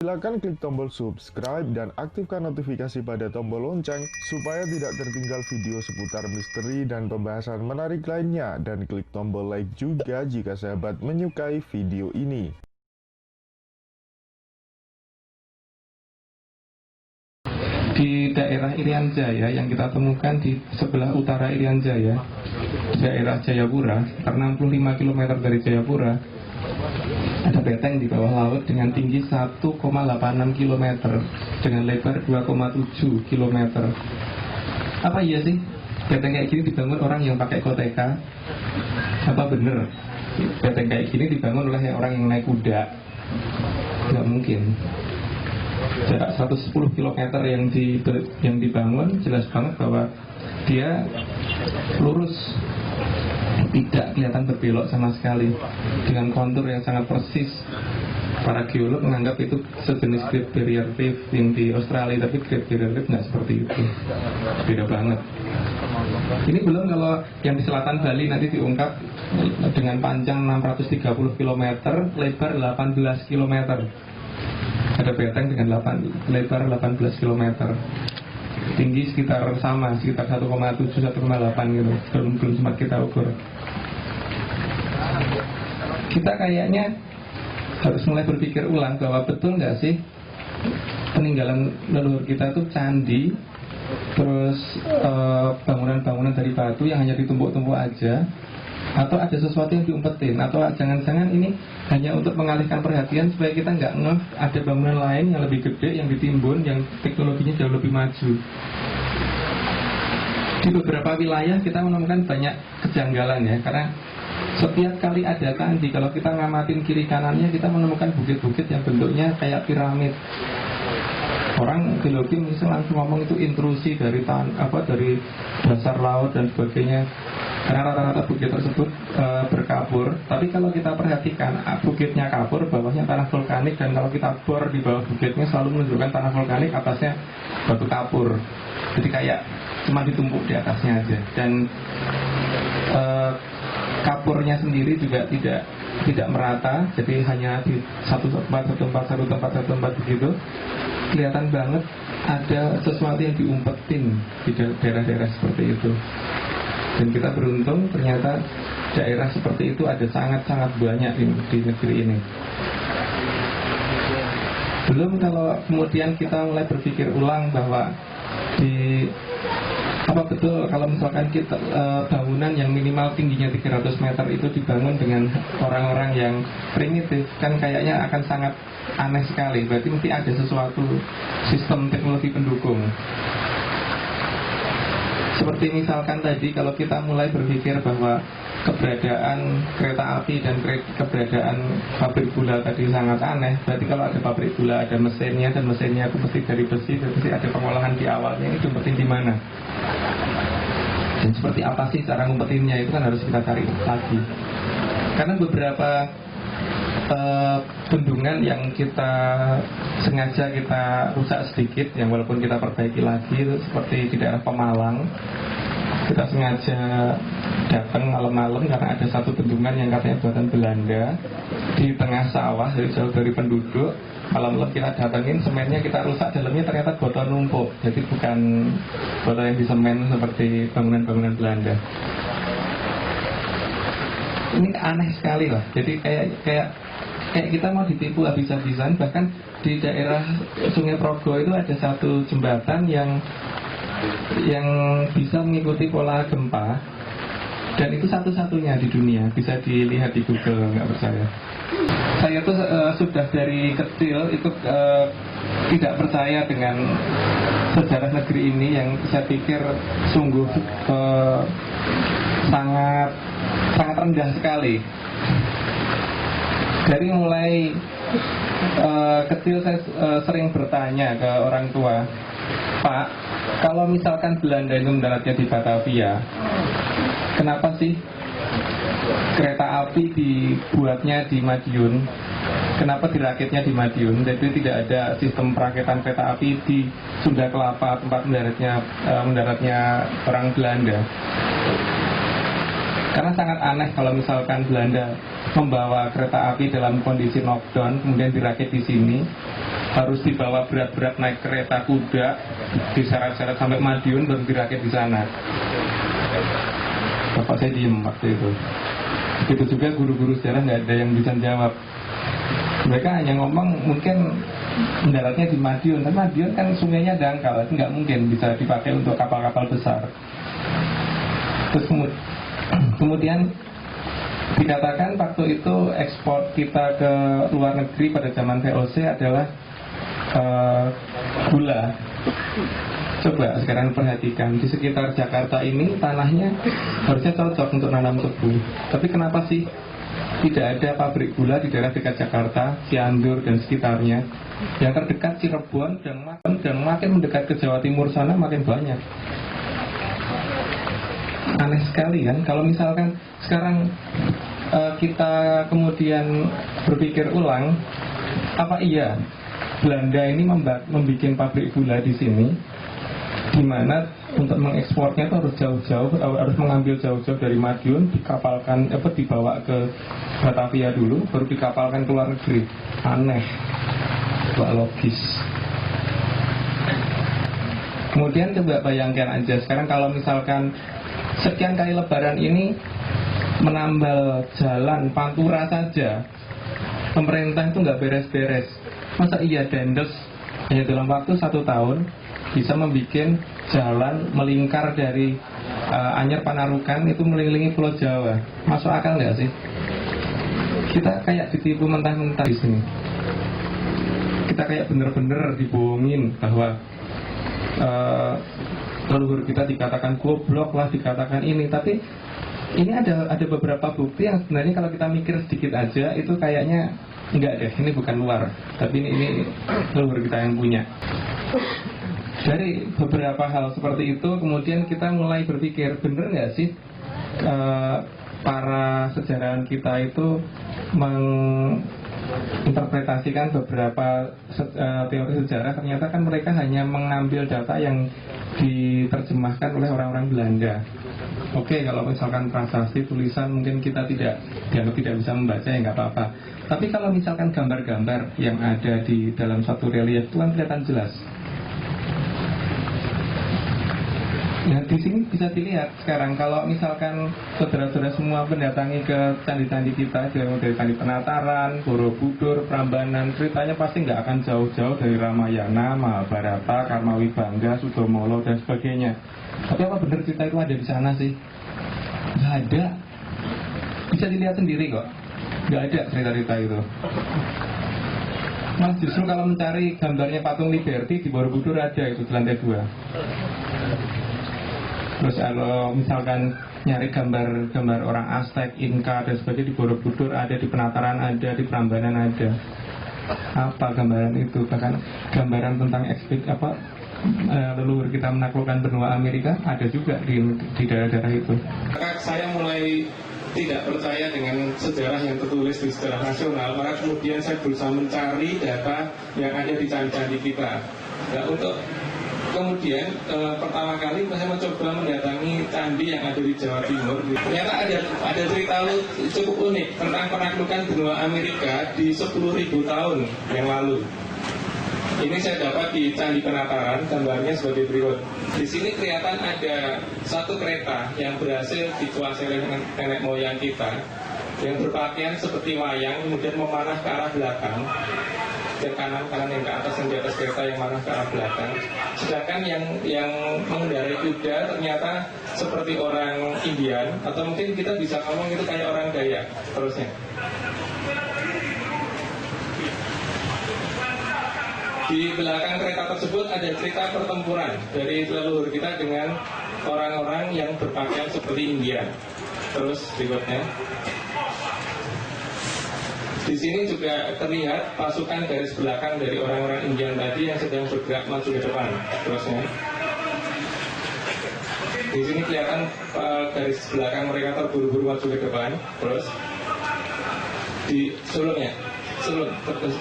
Silakan klik tombol subscribe dan aktifkan notifikasi pada tombol lonceng supaya tidak tertinggal video seputar misteri dan pembahasan menarik lainnya, dan klik tombol like juga jika sahabat menyukai video ini. Di daerah Irian Jaya yang kita temukan di sebelah utara Irian Jaya, daerah Jayapura, 65 km dari Jayapura, ada beteng di bawah laut dengan tinggi 1,86 km dengan lebar 2,7 km. Apa iya sih beteng kayak gini dibangun orang yang pakai koteka? Apa bener beteng kayak gini dibangun oleh orang yang naik kuda? Nggak mungkin. Jarak 110 km yang dibangun jelas banget bahwa dia lurus, tidak kelihatan berbelok sama sekali, dengan kontur yang sangat persis. Para geolog menganggap itu sejenis Great Barrier Reef yang di Australia, tapi Great Barrier Reef nggak seperti itu, beda banget. Ini belum kalau yang di selatan Bali nanti diungkap dengan panjang 630 km, lebar 18 km. Ada beteng dengan lebar 18 km, tinggi sekitar 1,7 1,8 gitu, belum sempat kita ukur. Kita kayaknya harus mulai berpikir ulang bahwa betul nggak sih peninggalan leluhur kita itu candi, terus bangunan-bangunan dari batu yang hanya ditumpuk-tumpuk aja, atau ada sesuatu yang diumpetin, atau jangan-jangan ini hanya untuk mengalihkan perhatian supaya kita nggak ngeh ada bangunan lain yang lebih gede yang ditimbun, yang teknologinya jauh lebih maju. Di beberapa wilayah kita menemukan banyak kejanggalan ya, karena setiap kali ada candi, kalau kita ngamatin kiri kanannya, kita menemukan bukit-bukit yang bentuknya kayak piramid. Orang geologi misalnya langsung ngomong itu intrusi dari dari dasar laut dan sebagainya, karena rata-rata bukit tersebut berkabur. Tapi kalau kita perhatikan, bukitnya kabur, bawahnya tanah vulkanik, dan kalau kita bor di bawah bukitnya selalu menunjukkan tanah vulkanik, atasnya batu kapur. Jadi kayak cuma ditumpuk di atasnya aja. Dan kapurnya sendiri juga tidak merata, jadi hanya di satu tempat begitu. Kelihatan banget ada sesuatu yang diumpetin di daerah-daerah seperti itu. Dan kita beruntung ternyata daerah seperti itu ada sangat-sangat banyak di negeri ini. Belum kalau kemudian kita mulai berpikir ulang bahwa apa betul kalau misalkan kita bangunan yang minimal tingginya 300 meter itu dibangun dengan orang-orang yang primitif, kan kayaknya akan sangat aneh sekali. Berarti mesti ada sesuatu sistem teknologi pendukung. Seperti misalkan tadi, kalau kita mulai berpikir bahwa keberadaan kereta api dan keberadaan pabrik gula tadi sangat aneh, berarti kalau ada pabrik gula ada mesinnya, dan mesinnya itu mesti dari besi, dan mesti ada pengolahan di awalnya. Ini diumpetin di mana? Dan seperti apa sih cara ngumpetinnya, itu kan harus kita cari lagi. Karena beberapa bendungan yang kita sengaja kita rusak sedikit, yang walaupun kita perbaiki lagi, seperti di daerah Pemalang, kita sengaja datang malam-malam karena ada satu bendungan yang katanya buatan Belanda di tengah sawah, jadi jauh dari penduduk. Malam-malam kita datengin, semennya kita rusak, dalamnya ternyata botol numpuk, jadi bukan botol yang disemen seperti bangunan-bangunan Belanda. Ini aneh sekali lah. Jadi kayak kita mau ditipu habis-habisan. Bahkan di daerah Sungai Progo itu ada satu jembatan yang bisa mengikuti pola gempa, dan itu satu-satunya di dunia. Bisa dilihat di Google, nggak percaya. Saya tuh sudah dari kecil itu tidak percaya dengan sejarah negeri ini, yang saya pikir sungguh sangat rendah sekali. Dari mulai kecil saya sering bertanya ke orang tua, Pak, kalau misalkan Belanda itu mendaratnya di Batavia, kenapa sih kereta api dibuatnya di Madiun? Kenapa dirakitnya di Madiun? Jadi tidak ada sistem perakitan kereta api di Sunda Kelapa, tempat mendaratnya orang Belanda. Karena sangat aneh kalau misalkan Belanda membawa kereta api dalam kondisi knockdown, kemudian dirakit di sini, harus dibawa berat-berat naik kereta kuda, diseret-seret sampai Madiun baru dirakit di sana. Bapak saya diem waktu itu. Begitu juga guru-guru sejarah nggak ada yang bisa jawab. Mereka hanya ngomong mungkin mendaratnya di Madiun, tapi Madiun kan sungainya dangkal, nggak mungkin bisa dipakai untuk kapal-kapal besar. Terus kemudian dikatakan waktu itu ekspor kita ke luar negeri pada zaman VOC adalah gula. Coba sekarang perhatikan, di sekitar Jakarta ini tanahnya harusnya cocok untuk nanam tebu. Tapi kenapa sih tidak ada pabrik gula di daerah dekat Jakarta, Cianjur dan sekitarnya? Yang terdekat Cirebon dan makin mendekat ke Jawa Timur sana makin banyak. Aneh sekali kan, kalau misalkan sekarang kita kemudian berpikir ulang, apa iya Belanda ini membuat pabrik gula di sini, di mana untuk mengekspornya itu harus jauh-jauh, harus mengambil jauh-jauh dari Madiun, dikapalkan, dibawa ke Batavia dulu, baru dikapalkan ke luar negeri. Aneh, tidak logis. Kemudian coba bayangkan aja, sekarang kalau misalkan sekian kali Lebaran ini menambal jalan Pantura saja, pemerintah itu nggak beres-beres. Masa iya Dendes hanya dalam waktu 1 tahun bisa membuat jalan melingkar dari Anyer Panarukan itu mengelilingi Pulau Jawa? Masuk akal nggak sih? Kita kayak ditipu mentah-mentah di sini. Kita kayak bener-bener dibohongin bahwa leluhur kita dikatakan goblok lah, dikatakan ini. Tapi ini ada beberapa bukti yang sebenarnya kalau kita mikir sedikit aja itu kayaknya enggak deh, ini bukan luar, tapi ini leluhur kita yang punya. Dari beberapa hal seperti itu kemudian kita mulai berpikir, bener nggak sih para sejarawan kita itu menginterpretasikan beberapa teori sejarah, ternyata kan mereka hanya mengambil data yang diterjemahkan oleh orang-orang Belanda. Oke, kalau misalkan prasasti tulisan mungkin kita tidak bisa membaca, ya nggak apa-apa. Tapi kalau misalkan gambar-gambar yang ada di dalam satu relief itu kan kelihatan jelas. Nah, di sini bisa dilihat sekarang kalau misalkan saudara-saudara semua mendatangi ke candi-candi kita, dari Candi Penataran, Borobudur, Prambanan, ceritanya pasti nggak akan jauh-jauh dari Ramayana, Mahabharata, Karmawibangga, Sudomolo dan sebagainya. Tapi apa benar cerita itu ada di sana sih? Nggak ada. Bisa dilihat sendiri kok. Nggak ada cerita-cerita itu. Mas justru kalau mencari gambarnya patung Liberty di Borobudur ada itu di lantai 2. Terus kalau misalkan nyari gambar orang Aztec, Inka dan sebagainya di Borobudur ada, di Penataran ada, di Prambanan ada. Apa gambaran itu? Bahkan gambaran tentang leluhur kita menaklukkan benua Amerika ada juga di daerah-daerah itu. Saya mulai tidak percaya dengan sejarah yang tertulis di sejarah nasional, maka kemudian saya berusaha mencari data yang ada di candi-candi kita. Nah, untuk kemudian pertama kali saya mencoba mendatangi candi yang ada di Jawa Timur. Ternyata ada cerita cukup unik tentang penaklukan benua Amerika di 10.000 tahun yang lalu. Ini saya dapat di Candi Penataran, gambarnya sebagai berikut. Di sini kelihatan ada satu kereta yang berhasil dikuasai oleh nenek moyang kita, yang berpakaian seperti wayang, kemudian memanah ke arah belakang. Yang kanan yang ke atas, yang di atas kereta yang mana ke arah belakang. Sedangkan yang mengendarai kuda ternyata seperti orang Indian, atau mungkin kita bisa ngomong itu kayak orang Dayak. Terusnya di belakang kereta tersebut ada cerita pertempuran dari leluhur kita dengan orang-orang yang berpakaian seperti India. Terus berikutnya di sini juga terlihat pasukan garis belakang dari orang-orang Indian tadi yang sedang bergerak maju ke depan. Terusnya, di sini kelihatan garis belakang mereka terburu-buru maju ke depan. Terus, di sebelum terus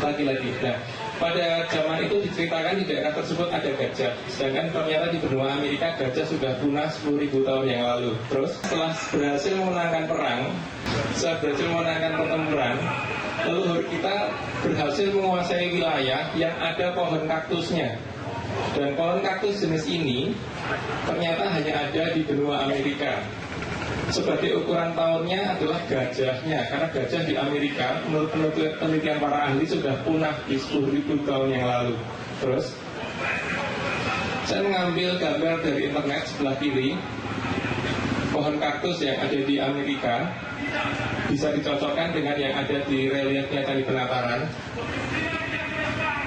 lagi-lagi. Nah, pada zaman itu diceritakan di daerah tersebut ada gajah, sedangkan ternyata di benua Amerika gajah sudah punah 10.000 tahun yang lalu. Terus setelah berhasil memenangkan pertempuran, leluhur kita berhasil menguasai wilayah yang ada pohon kaktusnya. Dan pohon kaktus jenis ini ternyata hanya ada di benua Amerika. Sebagai ukuran tahunnya adalah gajahnya, karena gajah di Amerika menurut penelitian para ahli sudah punah di 10.000 tahun yang lalu. Terus saya mengambil gambar dari internet sebelah kiri, pohon kaktus yang ada di Amerika bisa dicocokkan dengan yang ada di reliefnya Candi Penataran.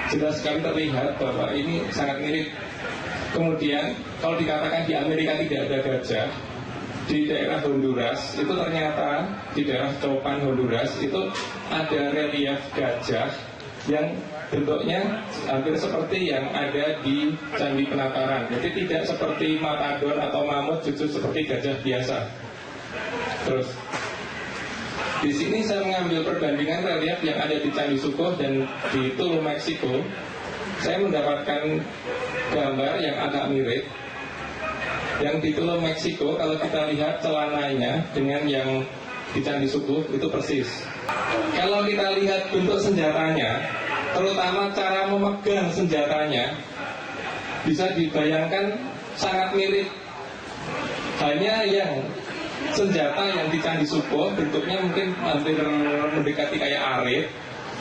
Jelas sekali terlihat bahwa ini sangat mirip. Kemudian kalau dikatakan di Amerika tidak ada gajah, di daerah Honduras itu ternyata di daerah Copan Honduras itu ada relief gajah yang bentuknya hampir seperti yang ada di Candi Penataran. Jadi tidak seperti matador atau mamut, justru seperti gajah biasa. Terus di sini saya mengambil perbandingan relief yang ada di Candi Sukoh dan di Tulum, Meksiko. Saya mendapatkan gambar yang agak mirip. Yang di Tulum, Meksiko, kalau kita lihat celananya dengan yang di Candi Sukoh itu persis. Kalau kita lihat bentuk senjatanya, terutama cara memegang senjatanya, bisa dibayangkan sangat mirip. Hanya yang senjata yang di Candi Sukoh bentuknya mungkin hampir mendekati kayak arit,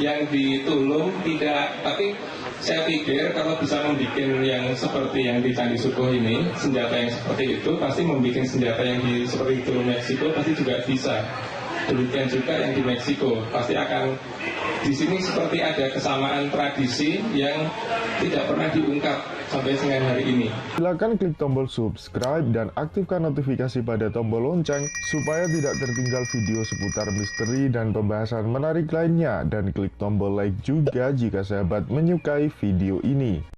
yang di Tulum tidak. Tapi saya pikir kalau bisa membuat yang seperti yang di Candi Sukoh ini, senjata yang seperti itu, pasti membuat senjata yang seperti itu Meksiko pasti juga bisa. Demikian juga yang di Meksiko pasti akan. Di sini seperti ada kesamaan tradisi yang tidak pernah diungkap sampai dengan hari ini. Silakan klik tombol subscribe dan aktifkan notifikasi pada tombol lonceng supaya tidak tertinggal video seputar misteri dan pembahasan menarik lainnya, dan klik tombol like juga jika sahabat menyukai video ini.